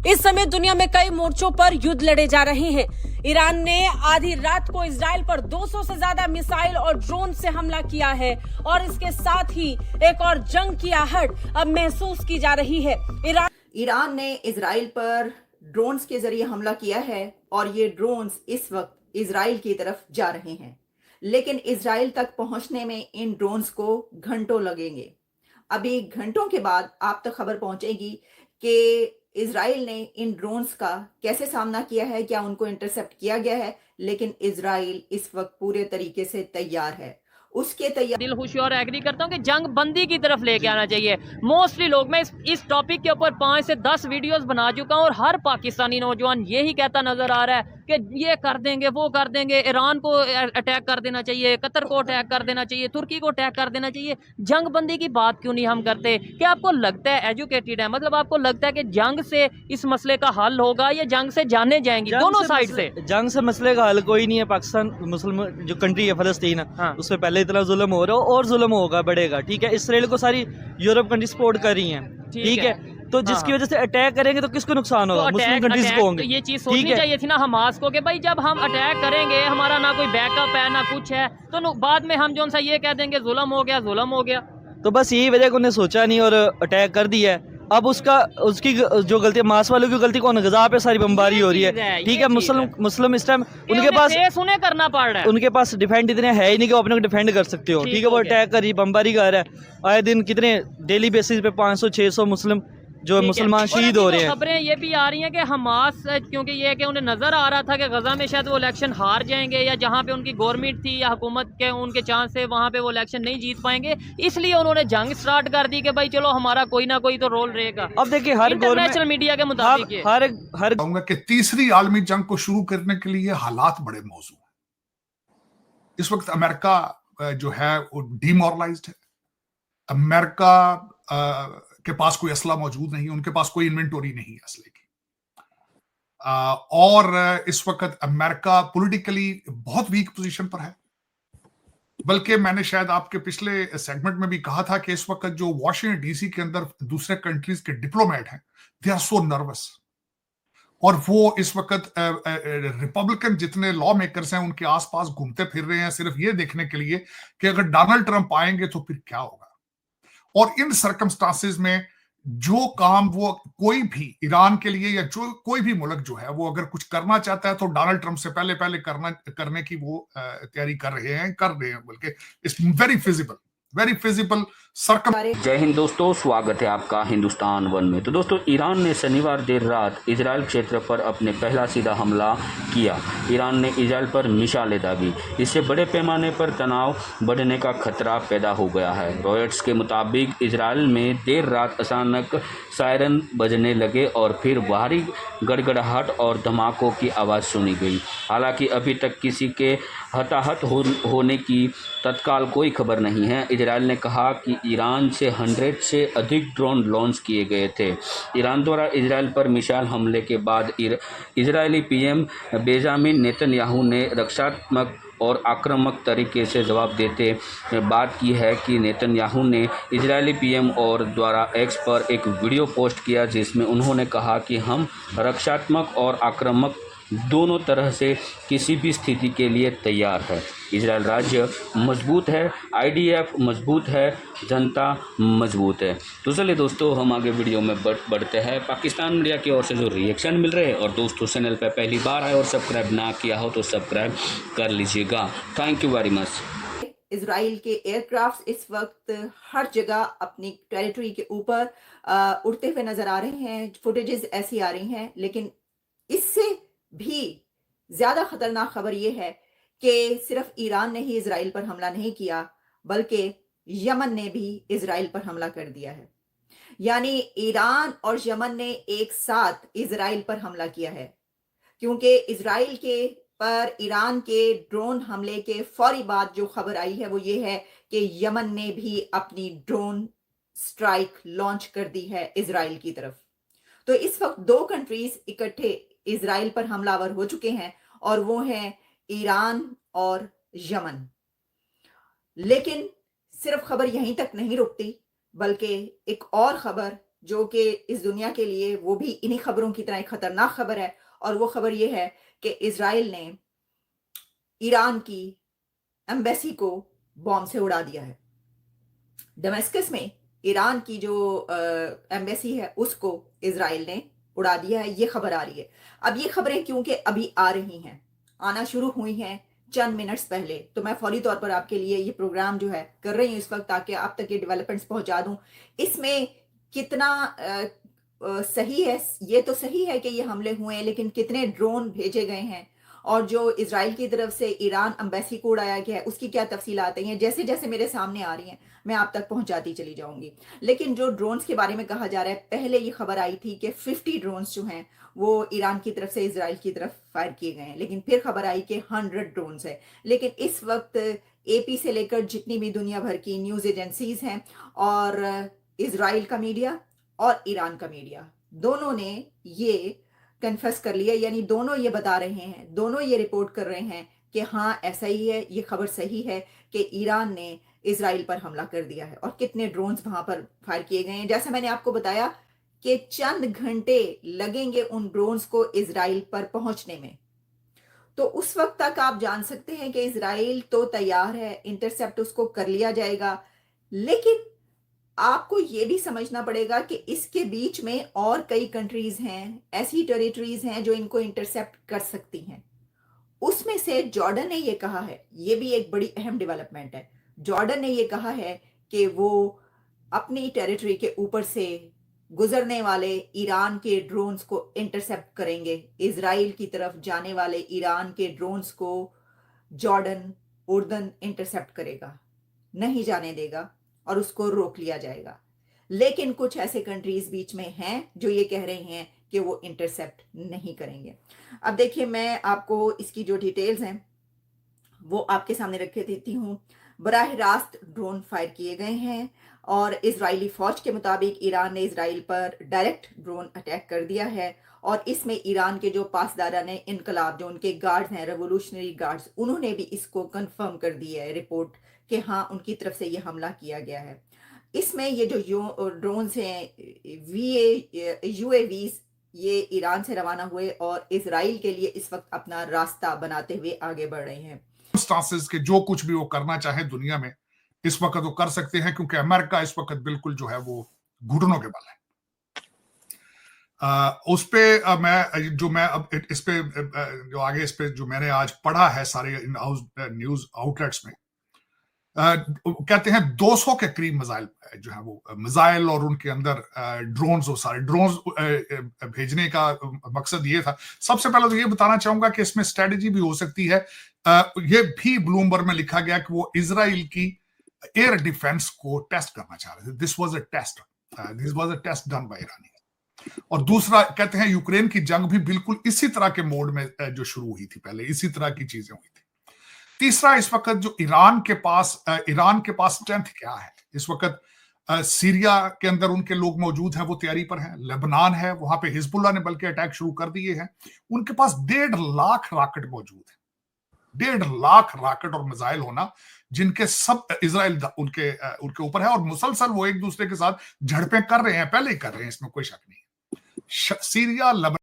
इस समय दुनिया में कई मोर्चों पर युद्ध लड़े जा रहे हैं। ईरान ने आधी रात को इजराइल पर 200 से ज्यादा मिसाइल और ड्रोन से हमला किया है और इसके साथ ही एक और जंग की आहट अब महसूस की जा रही है। ईरान ने इजराइल पर ड्रोन्स के जरिए हमला किया है और ये ड्रोन्स इस वक्त इजराइल की तरफ जा रहे हैं, लेकिन इजराइल तक पहुंचने में इन ड्रोन्स को घंटों लगेंगे। अभी घंटों के बाद आप तक खबर पहुंचेगी कि इजराइल ने इन ड्रोन्स का कैसे सामना किया है, क्या उनको इंटरसेप्ट किया गया है, लेकिन इजराइल इस वक्त पूरे तरीके से तैयार है। उसके तैयार दिल खुशी और एग्री करता हूँ कि जंग बंदी की तरफ लेके आना चाहिए। मोस्टली लोग, मैं इस टॉपिक के ऊपर 5 से 10 वीडियोस बना चुका हूँ और हर पाकिस्तानी नौजवान यही कहता नजर आ रहा है कि ये कर देंगे, वो कर देंगे, ईरान को अटैक कर देना चाहिए, कतर को अटैक कर देना चाहिए, तुर्की को अटैक कर देना चाहिए। जंग बंदी की बात क्यों नहीं हम करते? क्या आपको लगता है, एजुकेटेड है, मतलब आपको लगता है कि जंग से इस मसले का हल होगा या जंग से जाने जाएंगी दोनों साइड से? जंग से मसले का हल कोई नहीं है। पाकिस्तान मुस्लिम जो कंट्री है फलस्तीन, हाँ। उस पर पहले इतना जुल्म हो रहा है और जुल्म होगा, बढ़ेगा। ठीक है, इसराइल को सारी यूरोप कंट्री सपोर्ट कर रही हैं। ठीक है, तो जिसकी वजह से अटैक करेंगे तो किसको नुकसान होगा? मुस्लिम कंट्रीज को होंगे। ये चीज सोचनी चाहिए थी ना हमास को कि भाई जब हम अटैक करेंगे, हमारा ना कोई बैकअप है ना कुछ है, तो बाद में हम जो सा ये कह देंगे जुल्म हो गया, जुल्म हो गया। तो बस यही वजह को उन्हें सोचा नहीं और अटैक कर दिया है। अब उसकी जो गलती, मास वालों की गलती कौन? गजा पे सारी बमबारी हो रही है। ठीक है, मुस्लिम इस टाइम उनके पास उन्हें करना पड़ रहा है, उनके पास डिफेंड इतने है ही नहीं कि वो अपने को डिफेंड कर सकते हो। ठीक है, वो अटैक कर रही, बमबारी कर रहा है। आए दिन कितने डेली बेसिस पे 500-600 मुस्लिम जो मुसलमान शहीद हो रहे हैं। खबरें ये भी आ रही हैं कि हमास, क्योंकि ये कि उन्हें नजर आ रहा था कि गजा में शायद वो इलेक्शन हार जाएंगे या जहां पे उनकी गवर्नमेंट थी या हुकूमत के उनके चांस है वहां पे वो इलेक्शन नहीं जीत पाएंगे, इसलिए उन्होंने जंग स्टार्ट कर दी कि भाई चलो हमारा कोई ना कोई तो रोल रहेगा। अब देखिए, हर इंटरनेशनल मीडिया के मुताबिक हर कहूंगा कि तीसरी आलमी जंग को शुरू करने के लिए हालात बड़े मौजूद हैं। इस वक्त अमेरिका जो है वो डिमोरलाइज्ड है। अमेरिका के पास कोई असला मौजूद नहीं, उनके पास कोई इन्वेंटोरी नहीं है असले की। और इस वक्त अमेरिका पॉलिटिकली बहुत वीक पोजीशन पर है। बल्कि मैंने शायद आपके पिछले सेगमेंट में भी कहा था कि इस वक्त जो वॉशिंगटन डीसी के अंदर दूसरे कंट्रीज के डिप्लोमेट हैं, दे आर सो नर्वस। और वो इस वक्त रिपब्लिकन जितने लॉ मेकर्स हैं उनके आसपास घूमते फिर रहे हैं सिर्फ ये देखने के लिए कि अगर डोनाल्ड ट्रंप आएंगे तो फिर क्या होगा। और इन सर्कमस्टांसेस में जो काम वो कोई भी ईरान के लिए या जो कोई भी मुल्क जो है वो अगर कुछ करना चाहता है तो डोनाल्ड ट्रंप से पहले करने की वो तैयारी कर रहे हैं बल्कि इट्स वेरी फिजिबल जय हिंद दोस्तों, स्वागत है आपका हिंदुस्तान वन में। तो दोस्तों, ईरान ने शनिवार देर रात इजराइल क्षेत्र पर अपने पहला सीधा हमला किया। ईरान ने इजराइल पर मिसाइलें दागी। इससे बड़े पैमाने पर तनाव बढ़ने का खतरा पैदा हो गया है। रॉयटर्स के मुताबिक इजराइल में देर रात अचानक सायरन बजने लगे और फिर भारी गड़गड़ाहट और धमाकों की आवाज़ सुनी गई। हालांकि अभी तक किसी के हताहत होने की तत्काल कोई खबर नहीं है। इजराइल ने कहा कि ईरान से 100 से अधिक ड्रोन लॉन्च किए गए थे। ईरान द्वारा इजराइल पर मिसाइल हमले के बाद इजरायली पीएम बेंजामिन नेतन्याहू ने रक्षात्मक और आक्रामक तरीके से जवाब देते बात की है कि नेतन्याहू ने इजरायली पीएम और द्वारा एक्स पर एक वीडियो पोस्ट किया जिसमें उन्होंने कहा कि हम रक्षात्मक और आक्रामक दोनों तरह से किसी भी स्थिति के लिए तैयार है। इजराइल राज्य मजबूत है, आईडीएफ मजबूत है, जनता मजबूत है। तो चलिए दोस्तों, हम आगे वीडियो में बढ़ते हैं। पाकिस्तान मीडिया की ओर से जो रिएक्शन मिल रहे हैं, और दोस्तों चैनल पर पहली बार आए और सब्सक्राइब ना किया हो तो सब्सक्राइब कर लीजिएगा। Thank you very much. Israel के एयरक्राफ्ट इस वक्त हर जगह अपनी टेरिटरी के ऊपर उड़ते हुए नजर आ रहे हैं। फुटेजेस ऐसी आ रही हैं, लेकिन इससे भी ज्यादा खतरनाक खबर यह है कि सिर्फ ईरान ने ही इजराइल पर हमला नहीं किया, बल्कि यमन ने भी इजराइल पर हमला कर दिया है। यानी ईरान और यमन ने एक साथ इजराइल पर हमला किया है, क्योंकि इजराइल के पर ईरान के ड्रोन हमले के फौरी बाद जो खबर आई है वो ये है कि यमन ने भी अपनी ड्रोन स्ट्राइक लॉन्च कर दी है इजराइल की तरफ। तो इस वक्त दो कंट्रीज इकट्ठे इजराइल पर हमलावर हो चुके हैं और वो हैं ईरान और यमन। लेकिन सिर्फ खबर यहीं तक नहीं रुकती, बल्कि एक और खबर जो कि इस दुनिया के लिए वो भी इन्हीं खबरों की तरह एक खतरनाक खबर है, और वो खबर ये है कि इजराइल ने ईरान की एम्बेसी को बॉम्ब से उड़ा दिया है। दमिश्क में ईरान की जो एम्बेसी है उसको इजराइल ने उड़ा दिया है, ये खबर आ रही है। अब ये खबरें क्योंकि अभी आ रही हैं, आना शुरू हुई हैं चंद मिनट्स पहले, तो मैं फौरी तौर पर आपके लिए ये प्रोग्राम जो है कर रही हूँ इस वक्त, ताकि आप तक ये डेवलपमेंट्स पहुंचा दूं। इसमें कितना सही है, ये तो सही है कि ये हमले हुए हैं, लेकिन कितने ड्रोन भेजे गए हैं और जो इजराइल की तरफ से ईरान एम्बेसी को उड़ाया गया है उसकी क्या तफसीलात हैं, जैसे जैसे मेरे सामने आ रही हैं मैं आप तक पहुंचाती चली जाऊंगी। लेकिन जो ड्रोन्स के बारे में कहा जा रहा है, पहले ये खबर आई थी कि 50 ड्रोन्स जो हैं वो ईरान की तरफ से इजराइल की तरफ फायर किए गए हैं, लेकिन फिर खबर आई कि 100 ड्रोन्स है। लेकिन इस वक्त AP से लेकर जितनी भी दुनिया भर की न्यूज एजेंसीज हैं और इजराइल का मीडिया और ईरान का मीडिया, दोनों ने ये कन्फेस कर लिया, यानी दोनों ये बता रहे हैं, दोनों ये रिपोर्ट कर रहे हैं कि हाँ ऐसा ही है, ये खबर सही है कि ईरान ने इजराइल पर हमला कर दिया है और कितने ड्रोन्स वहां पर फायर किए गए हैं। जैसा मैंने आपको बताया कि चंद घंटे लगेंगे उन ड्रोन्स को इजराइल पर पहुंचने में, तो उस वक्त तक आप जान सकते हैं कि इजराइल तो तैयार है, इंटरसेप्ट उसको कर लिया जाएगा। लेकिन आपको यह भी समझना पड़ेगा कि इसके बीच में और कई कंट्रीज हैं, ऐसी टेरिटरीज हैं जो इनको इंटरसेप्ट कर सकती हैं। उसमें से जॉर्डन ने यह कहा है, यह भी एक बड़ी अहम डेवलपमेंट है, जॉर्डन ने यह कहा है कि वो अपनी टेरिटरी के ऊपर से गुजरने वाले ईरान के ड्रोन्स को इंटरसेप्ट करेंगे। इजराइल की तरफ जाने वाले ईरान के ड्रोन्स को जॉर्डन, उर्दन इंटरसेप्ट करेगा, नहीं जाने देगा और उसको रोक लिया जाएगा। लेकिन कुछ ऐसे कंट्रीज बीच में हैं जो ये कह रहे हैं कि वो इंटरसेप्ट नहीं करेंगे। अब देखिए, मैं आपको इसकी जो डिटेल्स हैं वो आपके सामने रख देती हूँ। बराह रास्त ड्रोन फायर किए गए हैं और इजरायली फौज के मुताबिक ईरान ने इजराइल पर डायरेक्ट ड्रोन अटैक कर दिया है और इसमें ईरान के जो पासदारान इनकलाब, जो उनके गार्ड्स हैं, रेवोल्यूशनरी गार्ड्स, उन्होंने भी इसको कंफर्म कर दिया है रिपोर्ट कि हाँ उनकी तरफ से ये हमला किया गया है। इसमें ये जो ड्रोन्स हैं UAVs, ये ईरान से रवाना हुए और इजराइल के लिए इस वक्त अपना रास्ता बनाते हुए आगे बढ़ रहे हैं। के जो कुछ भी वो करना चाहे दुनिया में इस वक्त वो कर सकते हैं, क्योंकि अमेरिका इस वक्त बिल्कुल जो है वो घुटनों के बल है। उस पे मैं अब इस पे जो आगे इस पे जो मैंने आज पढ़ा है सारे न्यूज आउटलेट्स में, कहते हैं 200 के करीब मिसाइल जो है वो मिसाइल और उनके अंदर ड्रोन्स, वो सारे ड्रोन्स भेजने का मकसद ये था। सबसे पहले तो ये बताना चाहूंगा कि इसमें स्ट्रेटेजी भी हो सकती है। ये भी ब्लूमबर्ग में लिखा गया कि वो इजराइल की एयर डिफेंस को टेस्ट करना चाह रहे थे। This was a test done by Irani. और दूसरा कहते हैं यूक्रेन की जंग भी बिल्कुल इसी तरह के मोड में जो शुरू हुई थी, पहले इसी तरह की चीजें हुई थी। तीसरा, इस वक्त जो ईरान के पास स्ट्रेंथ क्या है इस वक्त, सीरिया के अंदर उनके लोग मौजूद हैं, वो तैयारी पर हैं। लेबनान है, वहां पे हिजबुल्लाह ने बल्कि अटैक शुरू कर दिए हैं। उनके पास 1.5 लाख रॉकेट मौजूद है, 1.5 लाख रॉकेट और मिसाइल होना, जिनके सब इजराइल उनके ऊपर है और मुसलसल वो एक दूसरे के साथ झड़पें कर रहे हैं, पहले ही कर रहे हैं, इसमें कोई शक नहीं है। सीरिया,